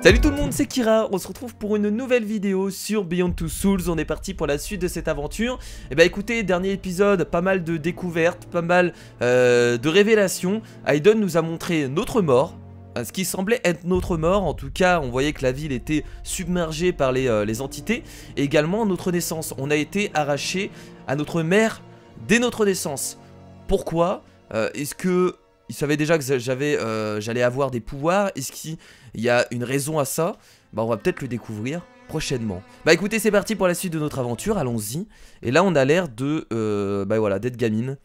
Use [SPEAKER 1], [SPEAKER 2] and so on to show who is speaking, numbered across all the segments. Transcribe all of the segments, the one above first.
[SPEAKER 1] Salut tout le monde, c'est Kira, on se retrouve pour une nouvelle vidéo sur Beyond Two Souls. On est parti pour la suite de cette aventure. Et bah écoutez, dernier épisode, pas mal de découvertes, pas mal de révélations. Aiden nous a montré notre mort, ce qui semblait être notre mort. En tout cas, on voyait que la ville était submergée par les entités. Et également notre naissance, on a été arraché à notre mère dès notre naissance. Pourquoi? Est-ce que... il savait déjà que j'allais avoir des pouvoirs. Est-ce qu'il y a une raison à ça? Bah on va peut-être le découvrir prochainement. Bah écoutez, c'est parti pour la suite de notre aventure, allons-y. Et là on a l'air de bah voilà, d'être gamine.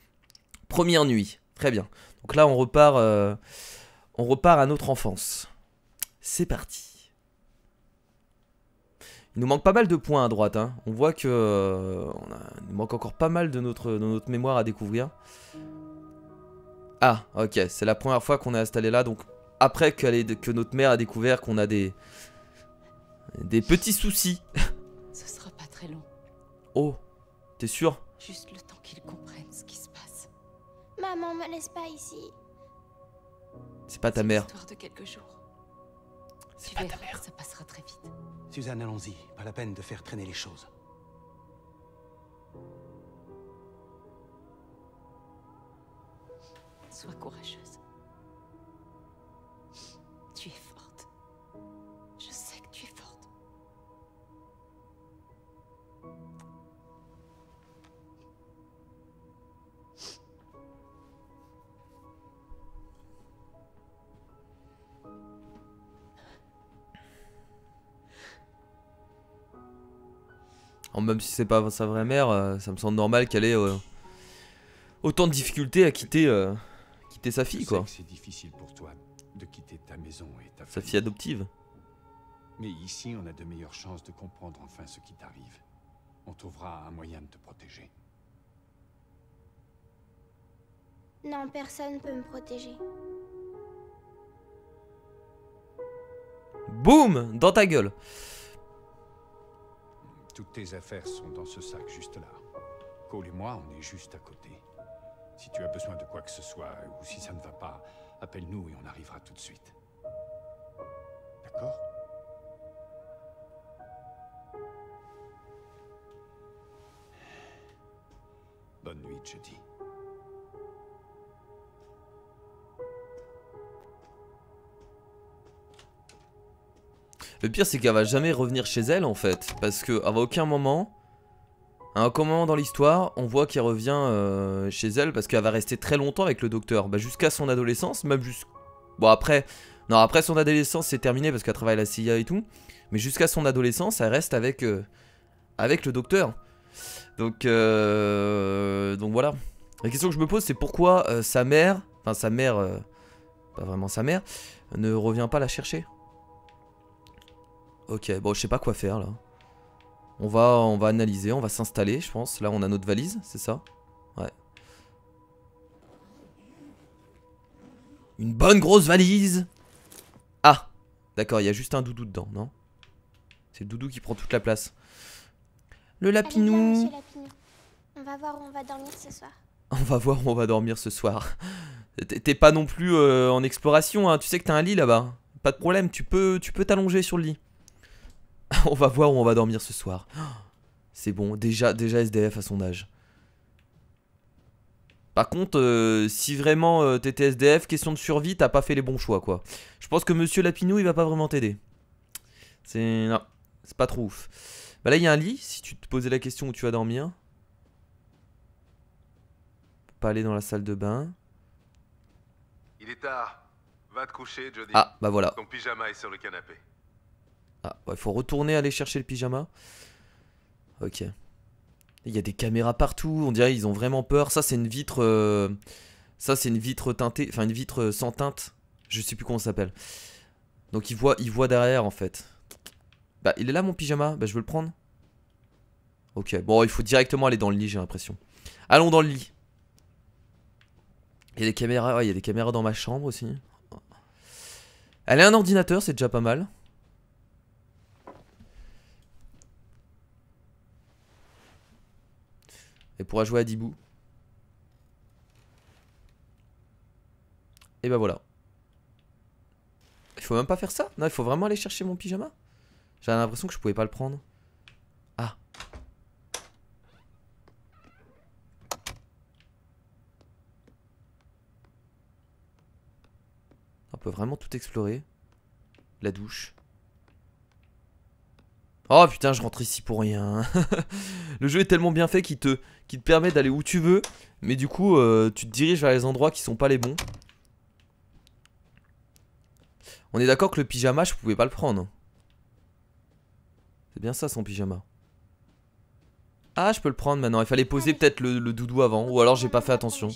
[SPEAKER 1] Première nuit, très bien. Donc là on repart à notre enfance. C'est parti. Il nous manque pas mal de points à droite, hein. On voit que il nous manque encore pas mal de notre mémoire à découvrir. Ah, ok, c'est la première fois qu'on est installé là, donc après que notre mère a découvert qu'on a des petits soucis.
[SPEAKER 2] Ce sera pas très long.
[SPEAKER 1] Oh, t'es sûr?
[SPEAKER 2] Juste le temps qu'ils comprennent ce qui se passe.
[SPEAKER 3] Maman, me laisse pas ici.
[SPEAKER 1] C'est pas ta mère.
[SPEAKER 2] C'est l'histoire de quelques jours.
[SPEAKER 1] C'est
[SPEAKER 2] Tu
[SPEAKER 1] pas ta
[SPEAKER 2] verras,
[SPEAKER 1] mère.
[SPEAKER 2] ça passera très vite.
[SPEAKER 4] Suzanne, allons-y. Pas la peine de faire traîner les choses.
[SPEAKER 2] Sois courageuse. Tu es forte. Je sais que tu es forte.
[SPEAKER 1] Oh, même si c'est pas sa vraie mère, ça me semble normal qu'elle ait autant de difficultés à quitter sa fille, quoi.
[SPEAKER 5] C'est difficile pour toi de quitter ta maison et ta
[SPEAKER 1] Sa
[SPEAKER 5] famille.
[SPEAKER 1] fille adoptive.
[SPEAKER 5] Mais ici, on a de meilleures chances de comprendre enfin ce qui t'arrive. On trouvera un moyen de te protéger.
[SPEAKER 3] Non, personne peut me protéger.
[SPEAKER 1] Boum, dans ta gueule.
[SPEAKER 5] Toutes tes affaires sont dans ce sac juste là. Cole et moi, on est juste à côté. Si tu as besoin de quoi que ce soit, ou si ça ne va pas, appelle-nous et on arrivera tout de suite. D'accord? Bonne nuit, Jody.
[SPEAKER 1] Le pire, c'est qu'elle va jamais revenir chez elle, en fait. Parce qu'à aucun moment, dans l'histoire, on voit qu'elle revient chez elle. Parce qu'elle va rester très longtemps avec le docteur. Bah, jusqu'à son adolescence, même jusqu'à... Bon, après... Non, après son adolescence, c'est terminé parce qu'elle travaille à la CIA et tout. Mais jusqu'à son adolescence, elle reste avec le docteur. Donc voilà. La question que je me pose, c'est pourquoi sa mère... Enfin, sa mère... pas vraiment sa mère... ne revient pas la chercher. Ok, bon, je sais pas quoi faire là. On va analyser, on va s'installer, je pense. Là, on a notre valise, c'est ça? Ouais. Une bonne grosse valise. Ah, d'accord, il y a juste un doudou dedans, non? C'est le doudou qui prend toute la place. Le
[SPEAKER 3] Allez, viens,
[SPEAKER 1] lapinou.
[SPEAKER 3] monsieur Lapinou. On va voir où on va dormir ce soir.
[SPEAKER 1] On va voir où on va dormir ce soir. T'es pas non plus en exploration, hein. Tu sais que t'as un lit là-bas. Pas de problème, tu peux t'allonger sur le lit. On va voir où on va dormir ce soir. C'est bon, déjà SDF à son âge. Par contre, si vraiment t'étais SDF, question de survie, t'as pas fait les bons choix, quoi. Je pense que monsieur Lapinou, il va pas vraiment t'aider. Non, c'est pas trop ouf. Bah là, il y a un lit, si tu te posais la question où tu vas dormir. Pas aller dans la salle de bain.
[SPEAKER 6] Il est tard. Va te coucher, Jody.
[SPEAKER 1] Ah, bah voilà.
[SPEAKER 6] Ton pyjama est sur le canapé.
[SPEAKER 1] Ah, ouais, faut retourner aller chercher le pyjama. Ok. Il y a des caméras partout, on dirait ils ont vraiment peur. Ça c'est une vitre teintée, enfin une vitre sans teinte. Je sais plus comment ça s'appelle. Donc il voit derrière en fait. Bah il est là mon pyjama, bah je veux le prendre. Ok, bon il faut directement aller dans le lit, j'ai l'impression. Allons dans le lit. Il y a des caméras, ouais, il y a des caméras dans ma chambre aussi. Elle a un ordinateur, c'est déjà pas mal. Elle pourra jouer à Dibou. Et bah voilà. il faut même pas faire ça? Non, il faut vraiment aller chercher mon pyjama? J'avais l'impression que je pouvais pas le prendre. Ah. On peut vraiment tout explorer. La douche. Oh putain, je rentre ici pour rien. Le jeu est tellement bien fait qu'il te permet d'aller où tu veux. Mais du coup, tu te diriges vers les endroits qui sont pas les bons. On est d'accord que le pyjama, je pouvais pas le prendre. C'est bien ça son pyjama. Ah, je peux le prendre maintenant. Il fallait poser peut-être le doudou avant. Ou alors j'ai pas fait attention.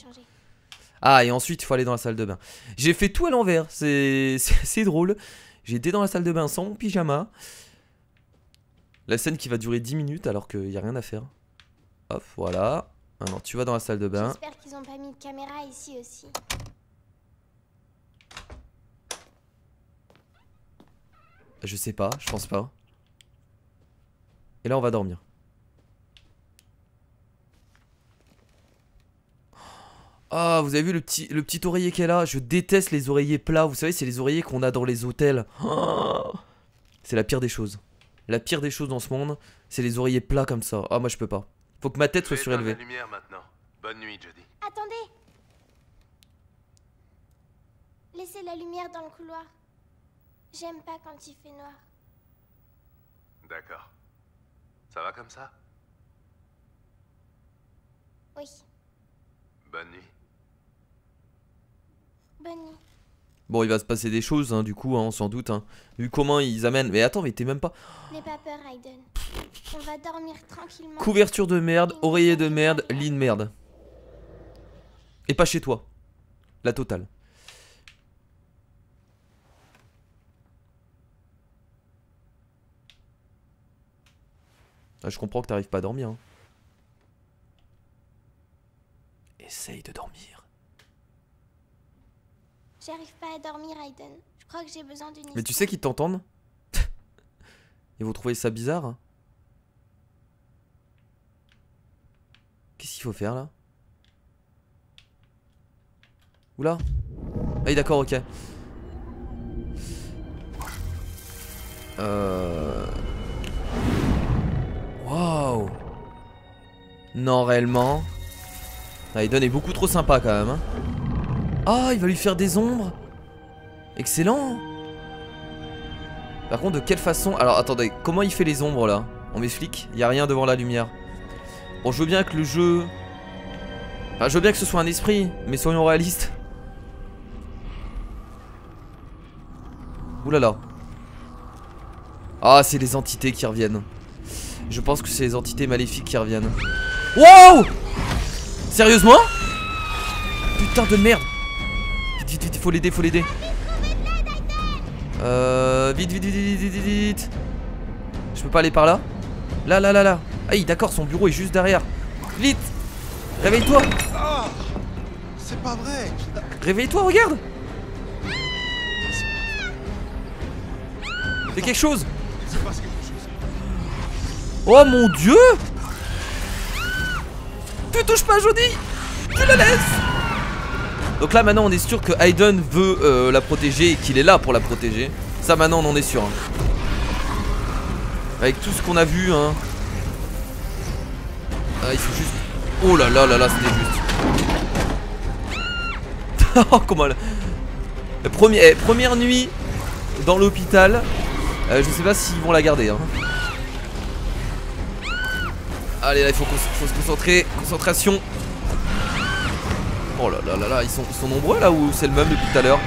[SPEAKER 1] Ah, et ensuite il faut aller dans la salle de bain. J'ai fait tout à l'envers. C'est drôle. J'ai été dans la salle de bain sans mon pyjama. La scène qui va durer 10 minutes alors qu'il n'y a rien à faire. Hop, voilà. Alors tu vas dans la salle de bain.
[SPEAKER 3] J'espère qu'ils ont pas mis de caméra ici aussi.
[SPEAKER 1] Je sais pas, je pense pas. Et là on va dormir. Ah, vous avez vu le petit oreiller qu'elle a? Je déteste les oreillers plats. Vous savez, c'est les oreillers qu'on a dans les hôtels. Oh, c'est la pire des choses. La pire des choses dans ce monde, c'est les oreillers plats comme ça. Ah, moi je peux pas. Faut que ma tête soit surélevée.
[SPEAKER 6] La lumière maintenant. Bonne nuit, Jodie.
[SPEAKER 3] Attendez! Laissez la lumière dans le couloir. J'aime pas quand il fait noir.
[SPEAKER 6] D'accord. Ça va comme ça?
[SPEAKER 3] Oui,
[SPEAKER 6] Bonne nuit.
[SPEAKER 3] bonne nuit.
[SPEAKER 1] Bon, il va se passer des choses, hein, du coup, hein, sans doute. Hein. Vu comment ils amènent. Mais attends, mais t'es même pas.
[SPEAKER 3] N'aie pas peur, Aiden. On va dormir tranquillement.
[SPEAKER 1] Couverture de merde, oreiller de merde, lit de merde. Et pas chez toi. La totale. Ah, je comprends que t'arrives pas à dormir. Hein. Essaye de dormir.
[SPEAKER 3] J'arrive pas à dormir, Aiden. Je crois que j'ai besoin d'une
[SPEAKER 1] Mais tu sais qu'ils t'entendent? Ils vont trouver ça bizarre. Hein. Qu'est-ce qu'il faut faire là? Oula. Ah oui, d'accord, ok. Waouh. Non, réellement. Aiden est beaucoup trop sympa quand même. Hein. Ah, il va lui faire des ombres. Excellent. Par contre, de quelle façon? Alors, attendez, comment il fait les ombres là? On m'explique? Il n'y a rien devant la lumière. Bon, je veux bien que le jeu... Enfin, je veux bien que ce soit un esprit, mais soyons réalistes. Ouh là là. Ah, c'est les entités qui reviennent. Je pense que c'est les entités maléfiques qui reviennent. Wow! Sérieusement? Putain de merde. Vite, vite, vite, faut l'aider, faut l'aider. Vite, vite, vite, vite, vite, vite. Je peux pas aller par là? Là, là, là, là. Ah, d'accord, son bureau est juste derrière. Vite! Réveille-toi!
[SPEAKER 4] Ah, c'est pas vrai.
[SPEAKER 1] Réveille-toi, regarde! Fais quelque chose!
[SPEAKER 4] C'est pas ce quelque chose.
[SPEAKER 1] Oh mon dieu! Tu touches pas Jodie! Tu la laisses! Donc là maintenant on est sûr que Aiden veut la protéger et qu'il est là pour la protéger. Ça maintenant on en est sûr. Hein. Avec tout ce qu'on a vu hein. Ah, il faut juste... Oh là là là là, c'était juste. Oh comment elle... Première nuit dans l'hôpital. Je sais pas s'ils vont la garder hein. Allez là il faut se concentrer. Concentration. Oh là là là là, ils sont nombreux là ou c'est le même depuis tout à l'heure?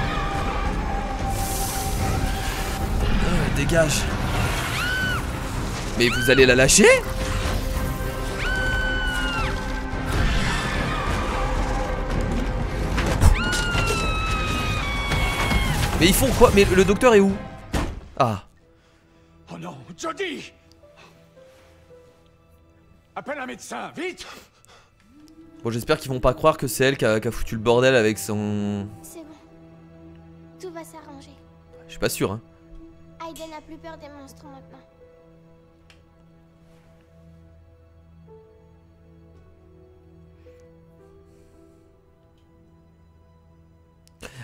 [SPEAKER 1] Dégage. Mais vous allez la lâcher? Mais ils font quoi? Mais le docteur est où? Ah.
[SPEAKER 5] Oh non, Jodie! Appelle un médecin, vite!
[SPEAKER 1] Bon, j'espère qu'ils vont pas croire que c'est elle qui a foutu le bordel avec son...
[SPEAKER 3] C'est bon. Tout va s'arranger.
[SPEAKER 1] Je suis pas sûr hein.
[SPEAKER 3] Aiden n'a plus peur des monstres maintenant.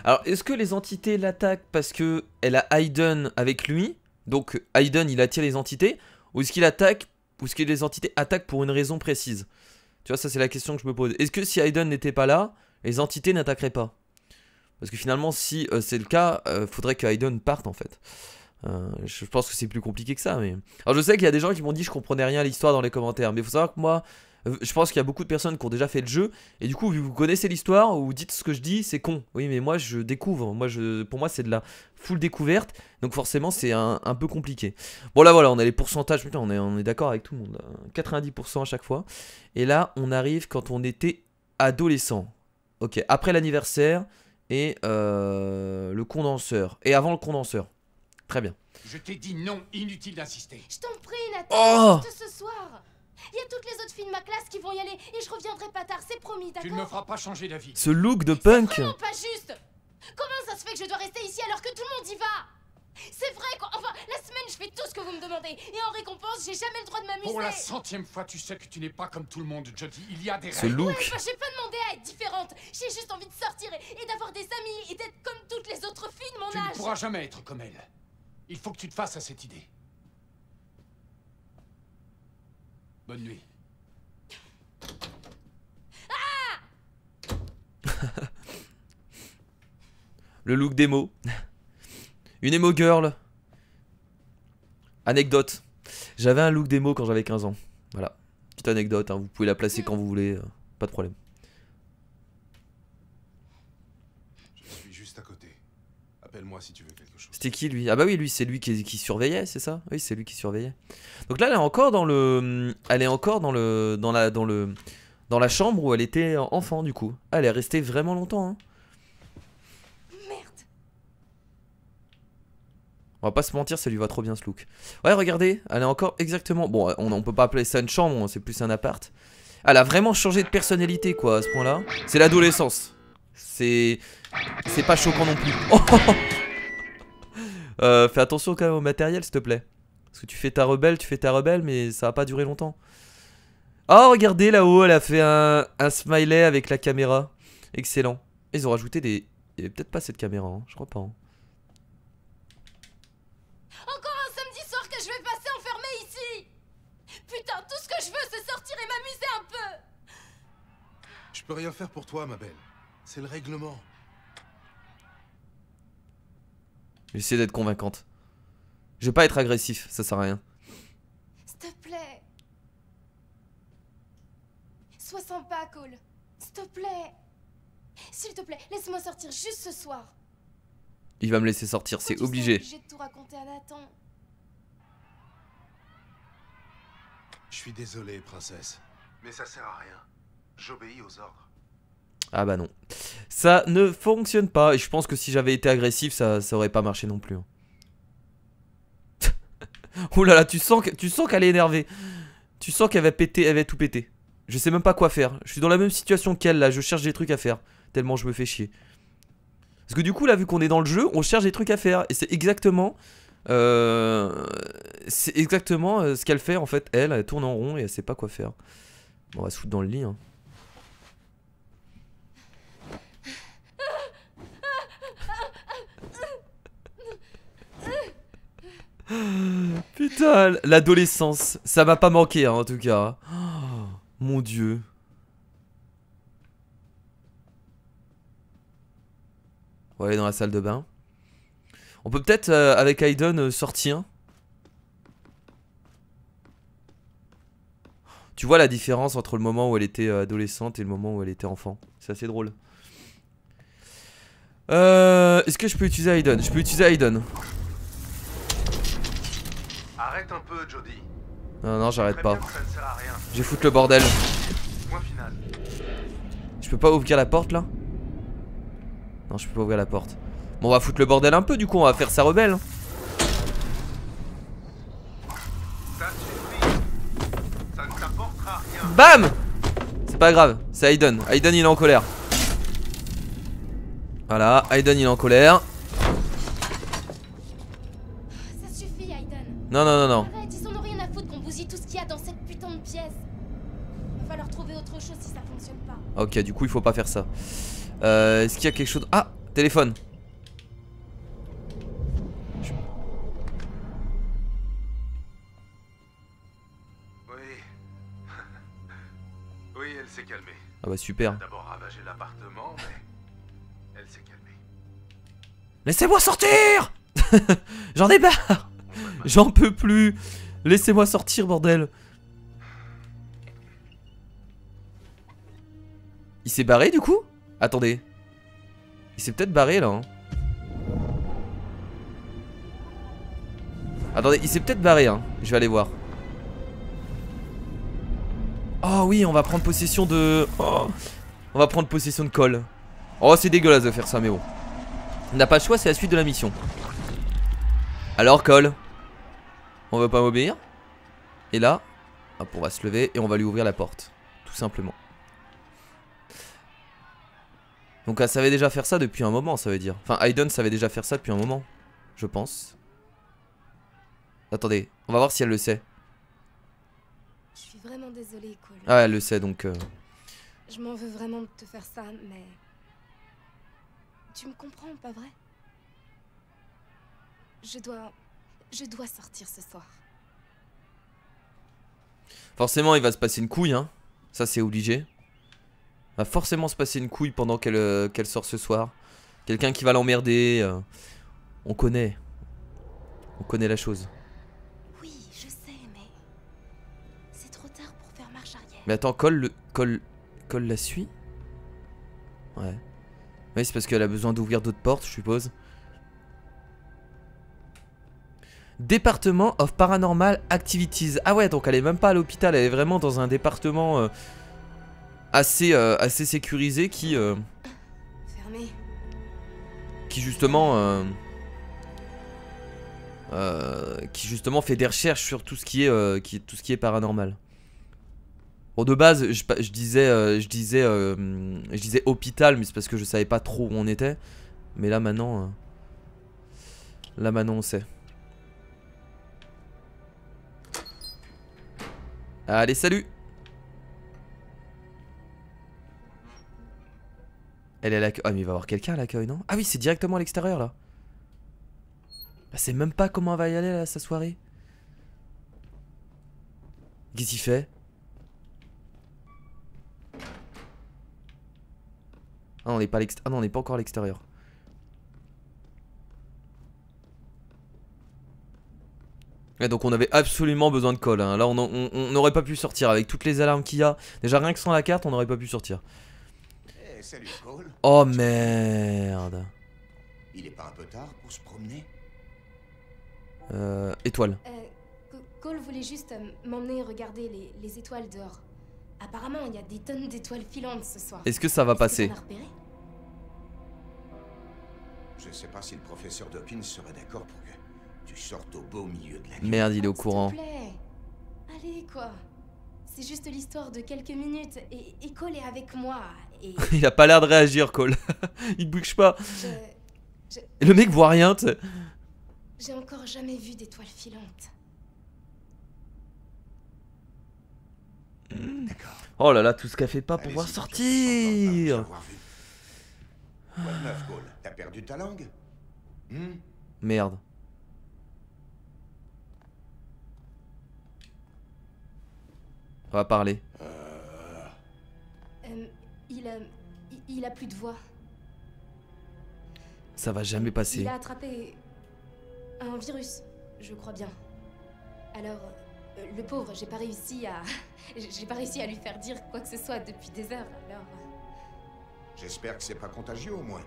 [SPEAKER 1] Alors, est-ce que les entités l'attaquent parce que elle a Aiden avec lui? Donc, Aiden, il attire les entités? Ou est-ce qu'il attaque, ou est-ce que les entités attaquent pour une raison précise? Tu vois, ça, c'est la question que je me pose. Est-ce que si Aiden n'était pas là, les entités n'attaqueraient pas? Parce que finalement, si c'est le cas, faudrait que Aiden parte, en fait. Je pense que c'est plus compliqué que ça, mais... Alors, je sais qu'il y a des gens qui m'ont dit que je comprenais rien à l'histoire dans les commentaires. Mais il faut savoir que moi... Je pense qu'il y a beaucoup de personnes qui ont déjà fait le jeu. Et du coup, vu que vous connaissez l'histoire, ou vous dites ce que je dis, c'est con. Oui, mais moi, je découvre. Pour moi, c'est de la full découverte. Donc forcément, c'est un peu compliqué. Bon, là, voilà, on a les pourcentages. Putain, on est d'accord avec tout le monde. 90% à chaque fois. Et là, on arrive quand on était adolescent. Ok, après l'anniversaire et le condenseur. Et avant le condenseur. Très bien.
[SPEAKER 5] Je t'ai dit non, inutile d'insister.
[SPEAKER 3] Je t'en prie, Nathan,
[SPEAKER 1] Oh,
[SPEAKER 3] juste ce soir. Il y a toutes les autres filles de ma classe qui vont y aller et je reviendrai pas tard, c'est promis,
[SPEAKER 5] Tu ne me
[SPEAKER 3] d'accord?
[SPEAKER 5] feras pas changer d'avis.
[SPEAKER 1] ce look de punk.
[SPEAKER 3] C'est vraiment pas juste. Comment ça se fait que je dois rester ici alors que tout le monde y va? C'est vrai quoi, enfin, la semaine je fais tout ce que vous me demandez et en récompense, j'ai jamais le droit de m'amuser.
[SPEAKER 5] Pour la 100e fois, tu sais que tu n'es pas comme tout le monde, Jodie. Il y a des
[SPEAKER 1] Ce
[SPEAKER 5] règles.
[SPEAKER 1] look.
[SPEAKER 3] Enfin, j'ai pas demandé à être différente. J'ai juste envie de sortir et d'avoir des amis et d'être comme toutes les autres filles de mon
[SPEAKER 5] Tu ne
[SPEAKER 3] âge.
[SPEAKER 5] pourras jamais être comme elle. Il faut que tu te fasses à cette idée. Bonne nuit.
[SPEAKER 1] Le look d'émo. Une émo girl. Anecdote. J'avais un look d'émo quand j'avais 15 ans. Voilà. Petite anecdote, hein. Vous pouvez la placer quand vous voulez. Pas de problème.
[SPEAKER 4] Je suis juste à côté. Appelle-moi si tu veux quelque chose.
[SPEAKER 1] C'était qui lui? Ah bah oui, lui c'est lui qui surveillait, c'est ça? Oui, c'est lui qui surveillait. Donc là elle est encore dans le... Elle est encore dans le... Dans la chambre où elle était enfant du coup. Ah, elle est restée vraiment longtemps, hein.
[SPEAKER 3] Merde.
[SPEAKER 1] On va pas se mentir, ça lui va trop bien ce look. Ouais, regardez, elle est encore exactement... Bon, on peut pas appeler ça une chambre, c'est plus un appart. Elle a vraiment changé de personnalité, quoi, à ce point-là. C'est l'adolescence. C'est pas choquant non plus. Fais attention quand même au matériel, s'il te plaît. Parce que tu fais ta rebelle, mais ça va pas durer longtemps. Oh, regardez là-haut, elle a fait un smiley avec la caméra. Excellent. Ils ont rajouté des... Il y avait peut-être pas cette caméra, hein, je crois pas. Hein.
[SPEAKER 3] Encore un samedi soir que je vais passer enfermé ici. Putain, tout ce que je veux, c'est sortir et m'amuser un peu.
[SPEAKER 4] Je peux rien faire pour toi, ma belle. C'est le règlement.
[SPEAKER 1] J'essaie d'être convaincante. Je vais pas être agressif, ça sert à rien.
[SPEAKER 3] S'il te plaît. Sois sympa, Cole. S'il te plaît. S'il te plaît, laisse-moi sortir juste ce soir.
[SPEAKER 1] Il va me laisser sortir,
[SPEAKER 3] Pourquoi
[SPEAKER 1] c'est
[SPEAKER 3] tu serais
[SPEAKER 1] obligé.
[SPEAKER 3] obligé de tout raconter à Nathan?
[SPEAKER 4] Je suis désolé, princesse.
[SPEAKER 6] Mais ça sert à rien. J'obéis aux ordres.
[SPEAKER 1] Ah bah non. Ça ne fonctionne pas. Et je pense que si j'avais été agressif, ça aurait pas marché non plus. Hein. Ouh là là, tu sens qu'elle est énervée. Tu sens qu'elle va péter, elle va tout péter. Je sais même pas quoi faire. Je suis dans la même situation qu'elle là. Je cherche des trucs à faire. Tellement je me fais chier. Parce que du coup là, vu qu'on est dans le jeu, on cherche des trucs à faire. Et c'est exactement... ce qu'elle fait en fait. Elle tourne en rond et elle sait pas quoi faire. Bon, on va se foutre dans le lit. Hein. Putain, l'adolescence, ça m'a pas manqué hein, en tout cas. Oh, mon dieu. On va aller dans la salle de bain. On peut peut-être avec Aiden sortir. Tu vois la différence entre le moment où elle était adolescente et le moment où elle était enfant. C'est assez drôle. Est-ce que je peux utiliser Aiden? Je peux utiliser Aiden.
[SPEAKER 6] Arrête un peu, Jodie.
[SPEAKER 1] Non, j'arrête
[SPEAKER 6] Très
[SPEAKER 1] pas.
[SPEAKER 6] bien que ça ne sert à rien.
[SPEAKER 1] Je vais foutre le bordel.
[SPEAKER 6] Point final.
[SPEAKER 1] Je peux pas ouvrir la porte là? Non, je peux pas ouvrir la porte. Bon, on va foutre le bordel un peu du coup, on va faire ça rebelle. Hein.
[SPEAKER 6] Ça suffit. Ça ne t'apportera rien.
[SPEAKER 1] Bam! C'est pas grave, c'est Aiden. Aiden il est en colère. Voilà, Aiden il est en colère.
[SPEAKER 3] Ça suffit, Aiden.
[SPEAKER 1] Non.
[SPEAKER 3] Arrête, ils en ont rien à foutre qu'on bousille tout ce qu'il y a dans cette putain de pièce. Va falloir trouver autre chose si ça fonctionne pas.
[SPEAKER 1] Ok, du coup il faut pas faire ça. Est-ce qu'il y a quelque chose... Ah! téléphone.
[SPEAKER 6] Oui. Oui, elle s'est calmée.
[SPEAKER 1] Ah bah super.
[SPEAKER 6] D'abord ravagé l'appartement, mais elle s'est calmée.
[SPEAKER 1] Laissez-moi sortir. J'en ai marre. J'en peux plus. Laissez-moi sortir, bordel. Il s'est barré du coup? Attendez. Il s'est peut-être barré là. Hein. Attendez, il s'est peut-être barré. Hein. Je vais aller voir. Oh oui, on va prendre possession de... Oh. On va prendre possession de Cole. Oh, c'est dégueulasse de faire ça, mais bon. On n'a pas le choix, c'est la suite de la mission. Alors Cole, on veut pas m'obéir? Et là, hop, on va se lever et on va lui ouvrir la porte. Tout simplement. Donc elle savait déjà faire ça depuis un moment, ça veut dire. Enfin, Aiden savait déjà faire ça depuis un moment, je pense. Attendez, on va voir si elle le sait.
[SPEAKER 3] Je suis vraiment désolée, Cole.
[SPEAKER 1] Ah, elle le sait donc...
[SPEAKER 3] Je m'en veux vraiment de te faire ça, mais... Tu me comprends, pas vrai? Je dois sortir ce soir.
[SPEAKER 1] Forcément, il va se passer une couille, hein. Ça, c'est obligé. Va forcément se passer une couille pendant qu'elle sort ce soir. Quelqu'un qui va l'emmerder. On connaît. On connaît la chose.
[SPEAKER 3] Oui, je sais, mais... C'est trop tard pour faire marche arrière.
[SPEAKER 1] Mais attends, Cole la suit? Ouais. Oui, c'est parce qu'elle a besoin d'ouvrir d'autres portes, je suppose. Département of Paranormal Activities. Ah ouais, donc elle est même pas à l'hôpital, elle est vraiment dans un département assez sécurisé qui
[SPEAKER 3] Fermé.
[SPEAKER 1] qui justement fait des recherches sur tout ce qui est paranormal. Bon, de base, je disais hôpital, mais c'est parce que je savais pas trop où on était. Mais là maintenant on sait. Allez, salut. Elle est à l'accueil. Ah, mais il va y avoir quelqu'un à l'accueil, non? Ah oui, c'est directement à l'extérieur, là. Bah, c'est même pas comment elle va y aller, là, sa soirée. Qu'est-ce qu'il fait? Ah, on n'est pas à l'extérieur. Ah non, on n'est pas encore à l'extérieur. Et donc on avait absolument besoin de Cole, hein. Là on n'aurait pas pu sortir avec toutes les alarmes qu'il y a. Déjà rien que sans la carte on n'aurait pas pu sortir.
[SPEAKER 7] Hey, salut Cole.
[SPEAKER 1] Oh merde.
[SPEAKER 7] Il est pas un peu tard pour se promener?
[SPEAKER 1] Étoile.
[SPEAKER 3] Cole voulait juste m'emmener regarder les étoiles dehors. Apparemment il y a des tonnes d'étoiles filantes ce soir.
[SPEAKER 1] Est-ce que ça va passer?
[SPEAKER 3] T'en as repéré?
[SPEAKER 7] Je sais pas si le professeur Dawkins serait d'accord pour que tu sortes au beau milieu de la nuit.
[SPEAKER 1] Merde, il est au
[SPEAKER 3] S'il te
[SPEAKER 1] courant.
[SPEAKER 3] plaît. Allez quoi. C'est juste l'histoire de quelques minutes et Cole est avec moi et...
[SPEAKER 1] Il a pas l'air de réagir, Cole. Il bouge pas. Et le mec voit rien, tu sais.
[SPEAKER 3] J'ai encore jamais vu d'étoiles filantes.
[SPEAKER 7] D'accord.
[SPEAKER 1] Oh là là, tout ce qu'elle fait pas pour
[SPEAKER 7] Allez,
[SPEAKER 1] pouvoir
[SPEAKER 7] si,
[SPEAKER 1] sortir.
[SPEAKER 7] Quoi de neuf, Cole? T'as perdu ta langue?
[SPEAKER 1] Merde. On va parler.
[SPEAKER 3] Il a plus de voix.
[SPEAKER 1] Ça va jamais passer.
[SPEAKER 3] Il a attrapé un virus, je crois bien. Alors, le pauvre, j'ai pas réussi à lui faire dire quoi que ce soit depuis des heures. Alors,
[SPEAKER 7] J'espère que c'est pas contagieux au moins.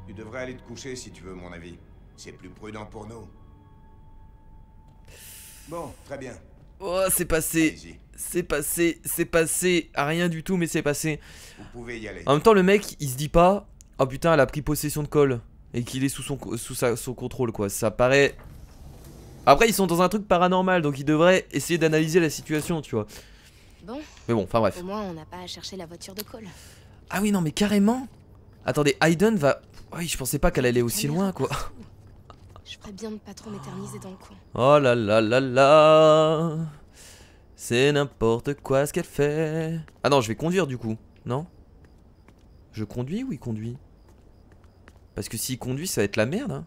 [SPEAKER 7] Tu devrais aller te coucher si tu veux mon avis. C'est plus prudent pour nous. Bon, très bien.
[SPEAKER 1] Oh, c'est passé.
[SPEAKER 7] Allez-y.
[SPEAKER 1] C'est passé. À rien du tout, mais c'est passé.
[SPEAKER 7] Vous pouvez y aller.
[SPEAKER 1] En même temps, le mec, il se dit pas, oh putain, elle a pris possession de Cole et qu'il est sous son contrôle, quoi. Ça paraît. Après, ils sont dans un truc paranormal, donc ils devraient essayer d'analyser la situation, tu vois.
[SPEAKER 3] bon,
[SPEAKER 1] Mais bon, enfin bref.
[SPEAKER 3] au moins on n'a pas à chercher la voiture de Cole.
[SPEAKER 1] Ah oui, non, mais carrément. Attendez, Aiden va. Oui, je pensais pas qu'elle allait aussi
[SPEAKER 3] Caméra
[SPEAKER 1] loin, quoi.
[SPEAKER 3] partout. Je ferais bien de pas trop m'éterniser dans le coin.
[SPEAKER 1] Oh là là là là. C'est n'importe quoi ce qu'elle fait. Ah non, je vais conduire du coup, non? Je conduis ou il conduit? Parce que s'il conduit, ça va être la merde. Hein.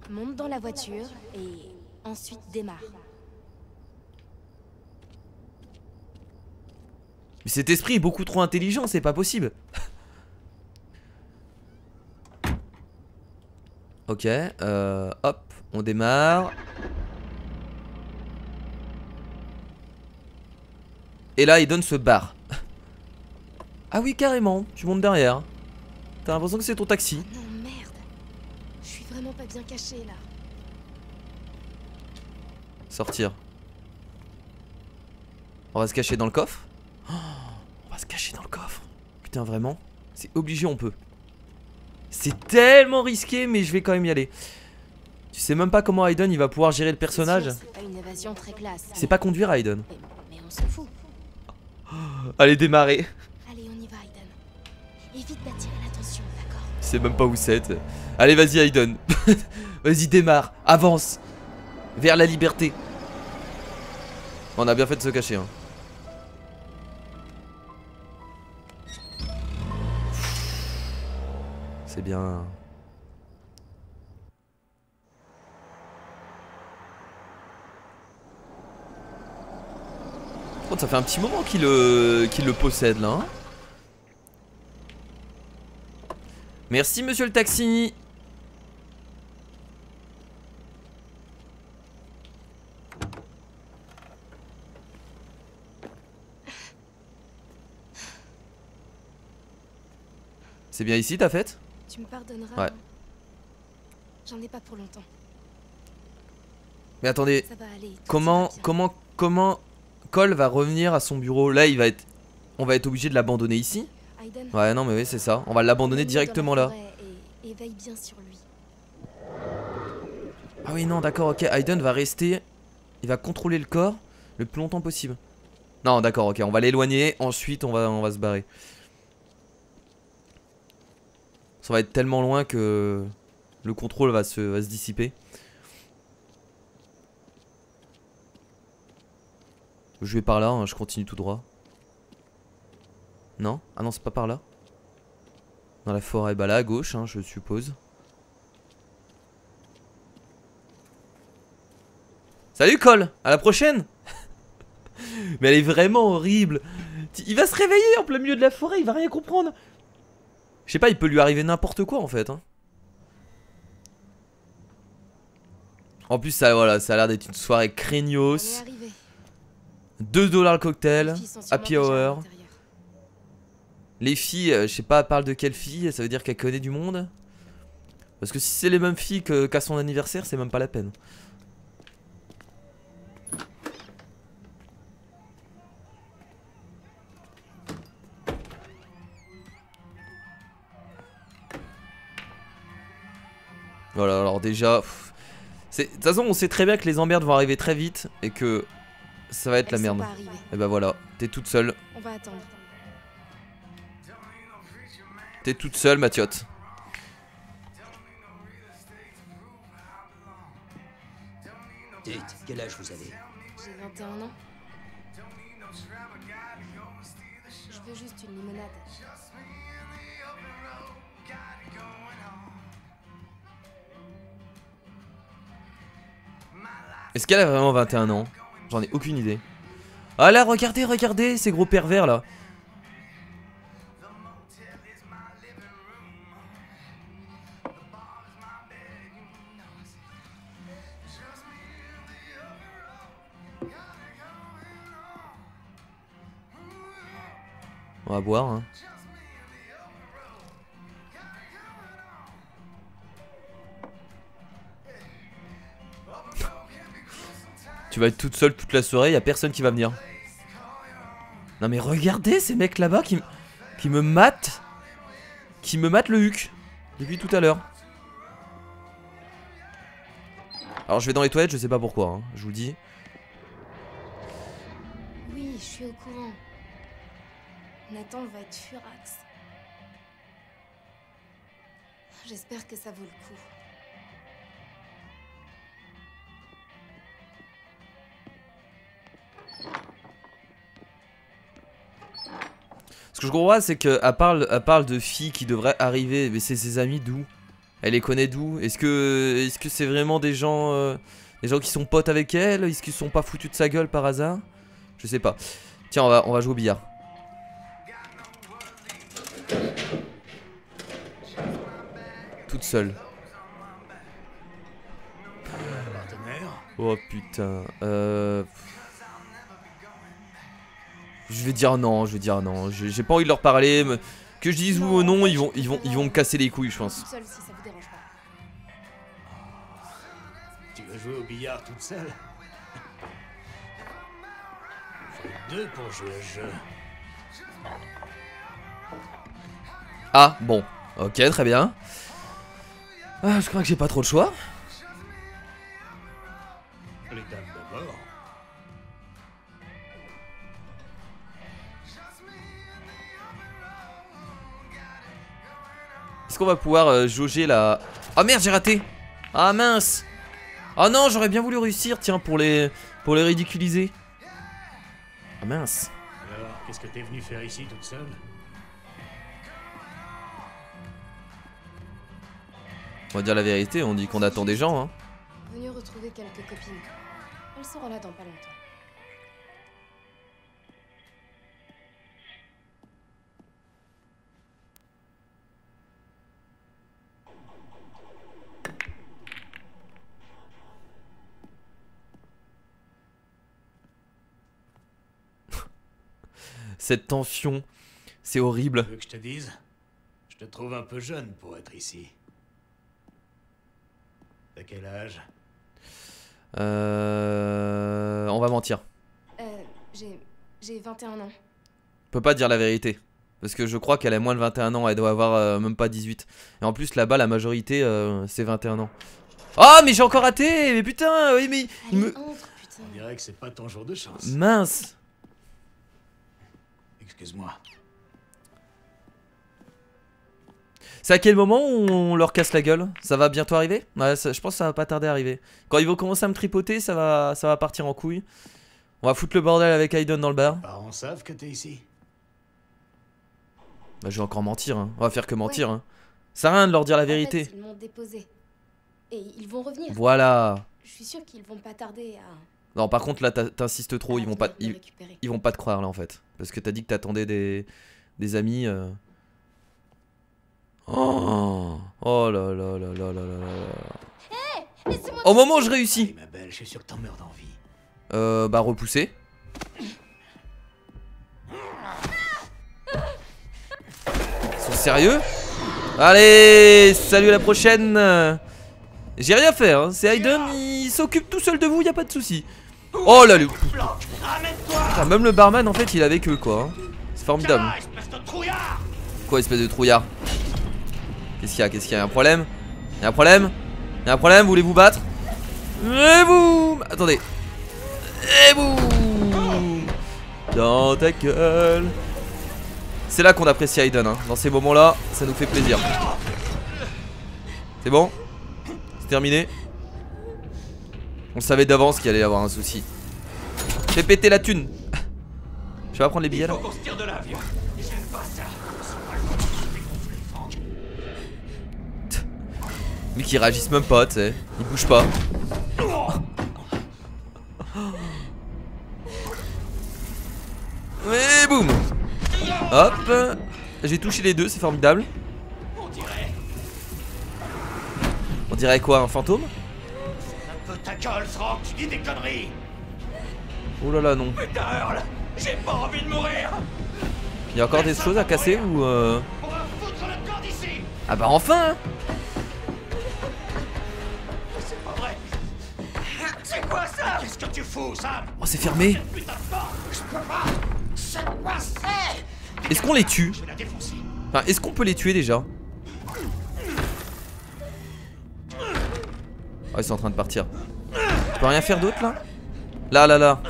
[SPEAKER 3] Monte dans la voiture et ensuite démarre.
[SPEAKER 1] Mais cet esprit est beaucoup trop intelligent, c'est pas possible. Ok, hop, on démarre. Et là, Aiden se barre. Ah oui, carrément, tu montes derrière. T'as l'impression que c'est ton taxi.
[SPEAKER 3] Oh non, merde. Je suis vraiment pas bien cachée là.
[SPEAKER 1] Sortir. On va se cacher dans le coffre. Oh, on va se cacher dans le coffre. Putain, vraiment? C'est obligé, on peut. C'est tellement risqué, mais je vais quand même y aller. Tu sais même pas comment Aiden il va pouvoir gérer le personnage.
[SPEAKER 3] C'est pas une évasion très classe.
[SPEAKER 1] C'est pas conduire Aiden.
[SPEAKER 3] Mais on s'en fout.
[SPEAKER 1] Allez, démarrer.
[SPEAKER 3] Allez, on y va, Aiden. Évite d'attirer l'attention, d'accord?
[SPEAKER 1] Je sais même pas où c'est. Allez, vas-y, Aiden. Vas-y, démarre. Avance. Vers la liberté. On a bien fait de se cacher. Hein. C'est bien. Par contre, ça fait un petit moment qu'il le possède là. Hein. Merci, monsieur le taxi. C'est bien ici ta fête?
[SPEAKER 3] Tu me pardonneras.
[SPEAKER 1] Ouais.
[SPEAKER 3] J'en ai pas pour longtemps.
[SPEAKER 1] Mais attendez,
[SPEAKER 3] Ça va aller.
[SPEAKER 1] comment Cole va revenir à son bureau? Là, on va être obligé de l'abandonner ici.
[SPEAKER 3] Aiden,
[SPEAKER 1] Ouais, non, mais oui, c'est ça. On va l'abandonner
[SPEAKER 3] emmène-le
[SPEAKER 1] directement
[SPEAKER 3] dans la
[SPEAKER 1] là.
[SPEAKER 3] forêt et veille bien sur lui.
[SPEAKER 1] Ah oui, non, d'accord, ok. Aiden va rester. Il va contrôler le corps le plus longtemps possible. Non, d'accord, ok. On va l'éloigner. Ensuite, on va se barrer. Ça va être tellement loin que le contrôle va se dissiper. Je vais par là, hein, je continue tout droit. Non? Ah non, c'est pas par là. Dans la forêt, bah là à gauche, hein, je suppose. Salut Cole, à la prochaine. Mais elle est vraiment horrible. Il va se réveiller en plein milieu de la forêt, il va rien comprendre. Je sais pas, il peut lui arriver n'importe quoi en fait. Hein. En plus, ça, voilà, ça a l'air d'être une soirée
[SPEAKER 3] On est
[SPEAKER 1] craignos.
[SPEAKER 3] arrivé.
[SPEAKER 1] 2 $ le cocktail,
[SPEAKER 3] Les filles sont sûrement
[SPEAKER 1] happy
[SPEAKER 3] déjà à
[SPEAKER 1] hour.
[SPEAKER 3] l'intérieur.
[SPEAKER 1] Les filles, je sais pas, parle de quelle fille, ça veut dire qu'elle connaît du monde. Parce que si c'est les mêmes filles qu'à son anniversaire, c'est même pas la peine. Voilà, alors déjà... De toute façon, on sait très bien que les emmerdes vont arriver très vite et que ça va être la
[SPEAKER 3] Elles
[SPEAKER 1] merde.
[SPEAKER 3] sont pas arrivées.
[SPEAKER 1] Et bah voilà, t'es toute seule.
[SPEAKER 3] On va attendre.
[SPEAKER 1] T'es toute seule, Mathiote.
[SPEAKER 8] Dites, quel âge vous avez?
[SPEAKER 3] J'ai 21 ans. Je veux juste une limonade.
[SPEAKER 1] Est-ce qu'elle a vraiment 21 ans? J'en ai aucune idée. Ah là, regardez, regardez, ces gros pervers là. On va boire, hein. Tu vas être toute seule toute la soirée, y a personne qui va venir. Non mais regardez ces mecs là-bas qui me matent. Qui me matent le huc. Depuis tout à l'heure. Alors je vais dans les toilettes, je sais pas pourquoi, hein, je vous le dis.
[SPEAKER 3] Oui, je suis au courant. Nathan va être furax. J'espère que ça vaut le coup.
[SPEAKER 1] Ce que je comprends pas, c'est qu'elle parle de filles qui devraient arriver. Mais c'est ses amis d'où? Elle les connaît d'où? Est-ce que c'est vraiment des gens qui sont potes avec elle? Est-ce qu'ils sont pas foutus de sa gueule par hasard? Je sais pas. Tiens, on va jouer au billard. Toute seule. Oh putain. Je vais dire non, j'ai pas envie de leur parler. Mais que je dise oui ou non, ils vont me casser les couilles, je pense.
[SPEAKER 3] Toute seule, si ça vous dérange pas.
[SPEAKER 8] Tu veux jouer au billard toute seule? Faut deux pour jouer au jeu.
[SPEAKER 1] Ah, bon. Ok, très bien. Ah, je crois que j'ai pas trop le choix.
[SPEAKER 8] Les dames d'abord.
[SPEAKER 1] Est-ce qu'on va pouvoir jauger la... Ah merde, j'ai raté. Ah mince. Ah non, j'aurais bien voulu réussir, tiens, pour les ridiculiser. Ah mince.
[SPEAKER 8] Alors, qu'est-ce que t'es venu faire ici toute seule?
[SPEAKER 1] On va dire la vérité, on dit qu'on attend des gens, hein.
[SPEAKER 3] Venu retrouver quelques copines. Elles seront là dans pas longtemps.
[SPEAKER 1] Cette tension, c'est horrible.
[SPEAKER 8] Tu veux que je te dise? Je te trouve un peu jeune pour être ici. T'as quel âge?
[SPEAKER 1] On va mentir.
[SPEAKER 3] J'ai 21 ans.
[SPEAKER 1] On peut pas dire la vérité. Parce que je crois qu'elle a moins de 21 ans, elle doit avoir même pas 18. Et en plus là-bas la majorité c'est 21 ans. Oh mais j'ai encore raté. Mais putain, oui mais...
[SPEAKER 3] Allez, entre, putain.
[SPEAKER 8] On dirait que c'est pas ton jour de chance.
[SPEAKER 1] Mince.
[SPEAKER 8] Excuse-moi.
[SPEAKER 1] C'est à quel moment où on leur casse la gueule? Ça va bientôt arriver? Ouais, je pense que ça va pas tarder à arriver. Quand ils vont commencer à me tripoter, ça va partir en couille. On va foutre le bordel avec Aiden dans le bar.
[SPEAKER 8] Les parents savent que t'es ici?
[SPEAKER 1] Bah je vais encore mentir, hein. On va faire que mentir, hein. Ça sert à rien de leur dire la vérité.
[SPEAKER 3] En fait, ils m'ont déposé. Et ils vont revenir.
[SPEAKER 1] Voilà.
[SPEAKER 3] Je suis sûre qu'ils vont pas tarder à...
[SPEAKER 1] Non par contre là t'insistes trop, ils vont pas te croire là en fait. Parce que t'as dit que t'attendais des amis. Oh là là là là là là. Au moment où je réussis.
[SPEAKER 8] Hey, ma belle, je suis sûr que t'en meurs d'envie.
[SPEAKER 1] Bah repousser. Ils sont sérieux? Allez, salut à la prochaine. J'ai rien fait, hein. C'est Aiden, il s'occupe tout seul de vous, y a pas de souci. Oh là le... Ah, même le barman en fait il est avec eux quoi, hein. C'est formidable. Quoi espèce de trouillard? Qu'est-ce qu'il y a? Un problème? Y'a un problème? Y'a un problème? Voulez-vous battre? Et boum! Attendez. Et boum! Dans ta gueule. C'est là qu'on apprécie Aiden, hein. Dans ces moments là, ça nous fait plaisir. C'est bon? C'est terminé. On savait d'avance qu'il allait y avoir un souci. Fais péter la thune. Je vais prendre les billets là. Mais qui réagissent même pas, tu sais. Ils bougent pas. Et boum. Hop. J'ai touché les deux, c'est formidable. On dirait quoi, un fantôme?
[SPEAKER 8] Un peu ta gueule, Franck, tu dis des conneries.
[SPEAKER 1] Oh là là, non.
[SPEAKER 8] Putain, Earl, j'ai pas envie de mourir.
[SPEAKER 1] Il y a encore des choses à casser ou
[SPEAKER 8] On va foutre le camp d'ici.
[SPEAKER 1] Ah bah enfin hein.
[SPEAKER 8] C'est pas vrai. C'est quoi ça? Qu'est-ce que tu fous, Sam?
[SPEAKER 1] Oh c'est fermé.
[SPEAKER 8] Putain de porte. Je peux pas. C'est quoi ça?
[SPEAKER 1] Est-ce qu'on les tue?
[SPEAKER 8] Je vais la défoncer.
[SPEAKER 1] Enfin, est-ce qu'on peut les tuer déjà? Oh ils sont en train de partir. Tu peux rien faire d'autre là? Là. Oh,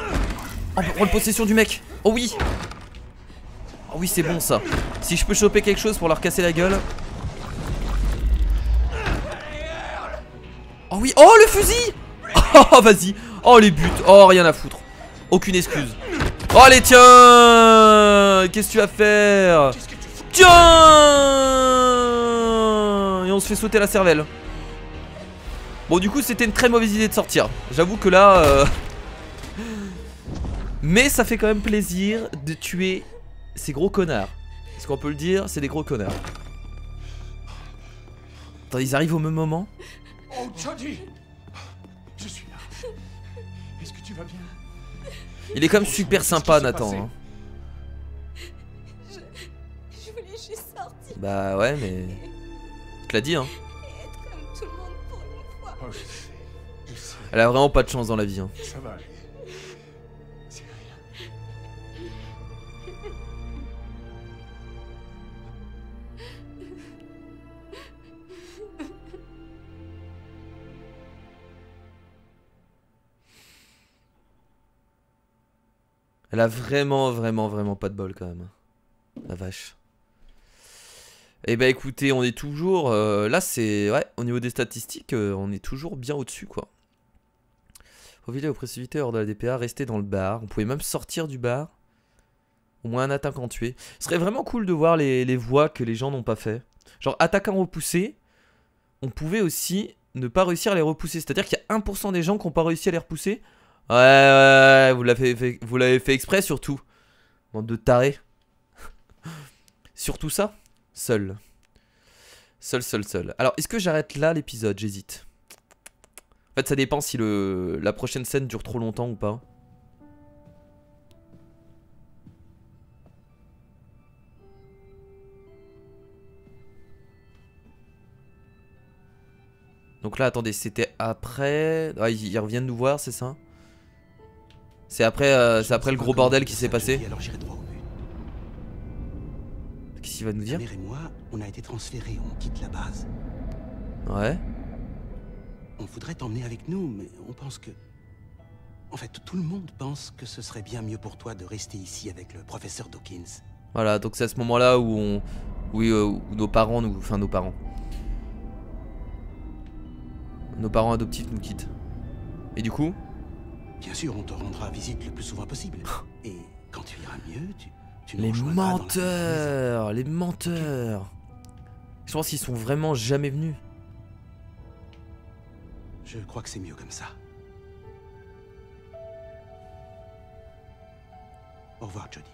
[SPEAKER 1] on peut prendre possession du mec. Oh oui. Oh oui c'est bon ça. Si je peux choper quelque chose pour leur casser la gueule. Oh oui. Oh le fusil. Oh vas-y. Oh les buts. Oh rien à foutre. Aucune excuse. Oh allez tiens. Qu'est-ce que tu vas faire? Tiens. Et on se fait sauter la cervelle. Bon du coup c'était une très mauvaise idée de sortir. J'avoue que là mais ça fait quand même plaisir de tuer ces gros connards. Est-ce qu'on peut le dire? C'est des gros connards. Attends, ils arrivent au même moment.
[SPEAKER 5] Oh, Jodie! Je suis là. Est-ce que tu vas bien?
[SPEAKER 1] Il est quand même super sympa, Nathan. Hein.
[SPEAKER 2] Je voulais juste sortir
[SPEAKER 1] Bah ouais, mais... Je te l'ai dit, hein.
[SPEAKER 2] et être comme tout le monde pour une fois.
[SPEAKER 5] Oh, je sais.
[SPEAKER 1] Elle a vraiment pas de chance dans la vie. Hein.
[SPEAKER 5] Ça va aller. C'est rien.
[SPEAKER 1] Elle a vraiment pas de bol quand même. La vache. Et bah écoutez, on est toujours... là c'est... Ouais, au niveau des statistiques, on est toujours bien au-dessus quoi. Profilez aux précipités hors de la DPA, restez dans le bar. On pouvait même sortir du bar. Au moins un attaquant tué. Ce serait vraiment cool de voir les voies que les gens n'ont pas fait. Genre attaquant repoussé, on pouvait aussi ne pas réussir à les repousser. C'est-à-dire qu'il y a 1% des gens qui n'ont pas réussi à les repousser. Ouais, vous l'avez fait exprès surtout. Bande de tarés. Surtout ça. Seul. Seul. Alors, est-ce que j'arrête là l'épisode? J'hésite. En fait, ça dépend si la prochaine scène dure trop longtemps ou pas. Donc là, attendez, c'était après... Ah, ils reviennent nous voir, c'est ça? C'est après le gros bordel qui s'est passé.
[SPEAKER 9] Alors j'irai droit au but.
[SPEAKER 1] Qu'est-ce qu'il va nous dire?
[SPEAKER 9] Ta mère et moi, on a été transférés, on quitte la base.
[SPEAKER 1] Ouais.
[SPEAKER 9] On voudrait t'emmener avec nous, mais on pense que... En fait, tout le monde pense que ce serait bien mieux pour toi de rester ici avec le professeur Dawkins.
[SPEAKER 1] Voilà, donc c'est à ce moment-là où on... Oui, où nos parents nous... Enfin, nos parents. Nos parents adoptifs nous quittent. Et du coup?
[SPEAKER 9] Bien sûr, on te rendra visite le plus souvent possible. Et quand tu iras mieux, tu nous
[SPEAKER 1] Les
[SPEAKER 9] rejoindras dans la
[SPEAKER 1] menteurs! Les menteurs! Je pense qu'ils sont vraiment jamais venus.
[SPEAKER 9] Je crois que c'est mieux comme ça. Au revoir, Jodie.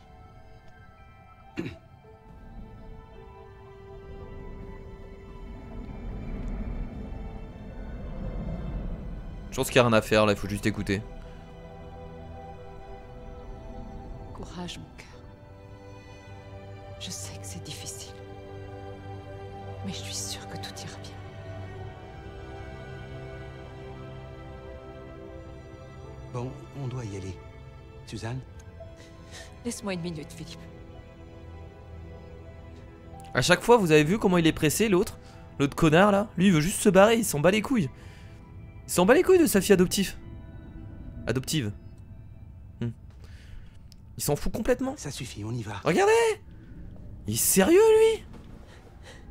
[SPEAKER 1] Je pense qu'il n'y a rien à faire là, il faut juste écouter.
[SPEAKER 2] Courage, mon cœur. Je sais que c'est difficile. Mais je suis sûre que tout ira bien.
[SPEAKER 9] Bon, on doit y aller. Suzanne?
[SPEAKER 2] Laisse-moi une minute, Philippe.
[SPEAKER 1] À chaque fois, vous avez vu comment il est pressé, l'autre? L'autre connard là? Lui, il veut juste se barrer, il s'en bat les couilles. Il s'en bat les couilles de sa fille adoptive. Il s'en fout complètement.
[SPEAKER 9] Ça suffit, on y va.
[SPEAKER 1] Regardez! Il est sérieux, lui?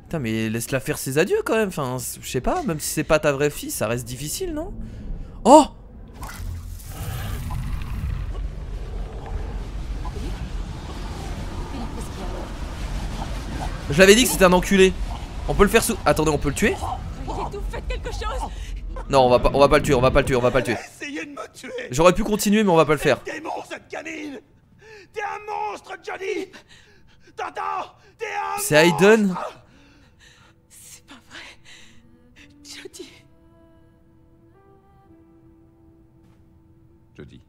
[SPEAKER 1] Putain, mais laisse-la faire ses adieux quand même. Enfin, je sais pas, même si c'est pas ta vraie fille, ça reste difficile, non? Oh! Je l'avais dit que c'était un enculé. On peut le faire sous... Attendez, on peut le tuer?
[SPEAKER 2] Faites quelque chose!
[SPEAKER 1] Non, on va pas le tuer, on va pas le tuer.
[SPEAKER 8] Essayez de me tuer!
[SPEAKER 1] J'aurais pu continuer, mais on va pas le faire.
[SPEAKER 8] Démon, cette canine! T'es un monstre, Johnny! T'entends? T'es un monstre!
[SPEAKER 1] C'est Aiden?
[SPEAKER 2] C'est pas vrai. Jodie.
[SPEAKER 5] Jodie.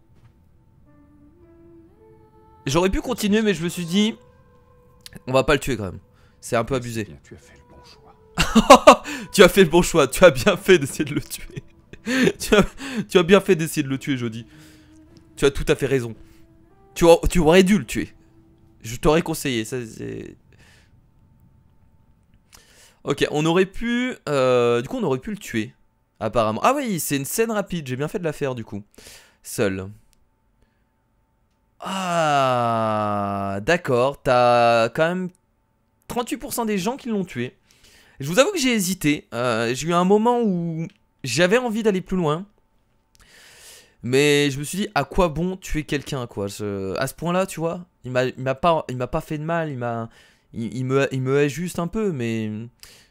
[SPEAKER 1] J'aurais pu continuer, mais je me suis dit... On va pas le tuer quand même. C'est un peu abusé.
[SPEAKER 5] Bien, tu as fait le bon choix.
[SPEAKER 1] Tu as fait le bon choix, tu as bien fait d'essayer de le tuer. tu as bien fait d'essayer de le tuer, Jodie. Tu as tout à fait raison. Tu aurais dû le tuer. Je t'aurais conseillé, ça c'est... Ok, on aurait pu... du coup, on aurait pu le tuer, apparemment. Ah oui, c'est une scène rapide, j'ai bien fait de la faire, du coup. Seul. Ah, d'accord, t'as quand même 38% des gens qui l'ont tué. Je vous avoue que j'ai hésité. J'ai eu un moment où j'avais envie d'aller plus loin. Mais je me suis dit, à quoi bon tuer quelqu'un, quoi. À ce point-là, tu vois, il m'a pas fait de mal, il me hait juste un peu, mais...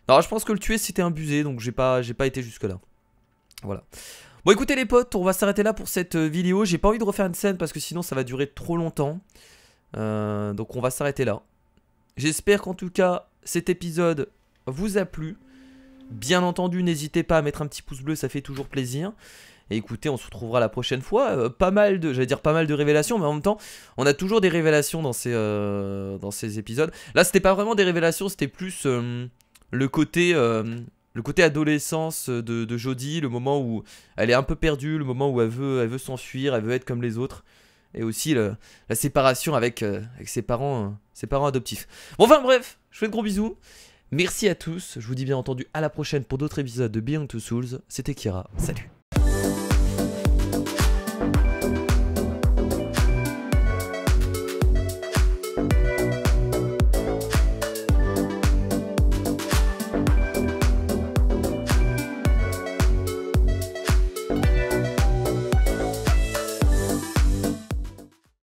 [SPEAKER 1] Alors je pense que le tuer c'était abusé, donc j'ai pas été jusque là. Voilà. Bon écoutez les potes, on va s'arrêter là pour cette vidéo. J'ai pas envie de refaire une scène parce que sinon ça va durer trop longtemps. Donc on va s'arrêter là. J'espère qu'en tout cas cet épisode vous a plu. Bien entendu n'hésitez pas à mettre un petit pouce bleu, ça fait toujours plaisir. Et écoutez, on se retrouvera la prochaine fois. J'allais dire pas mal de révélations, mais en même temps, on a toujours des révélations dans ces épisodes. Là, c'était pas vraiment des révélations, c'était plus le côté adolescence de Jodie, le moment où elle est un peu perdue, le moment où elle veut s'enfuir, elle veut être comme les autres. Et aussi la séparation avec ses parents adoptifs. Bon, enfin bref, je vous fais de gros bisous. Merci à tous. Je vous dis bien entendu à la prochaine pour d'autres épisodes de Beyond Two Souls. C'était Kira. Salut.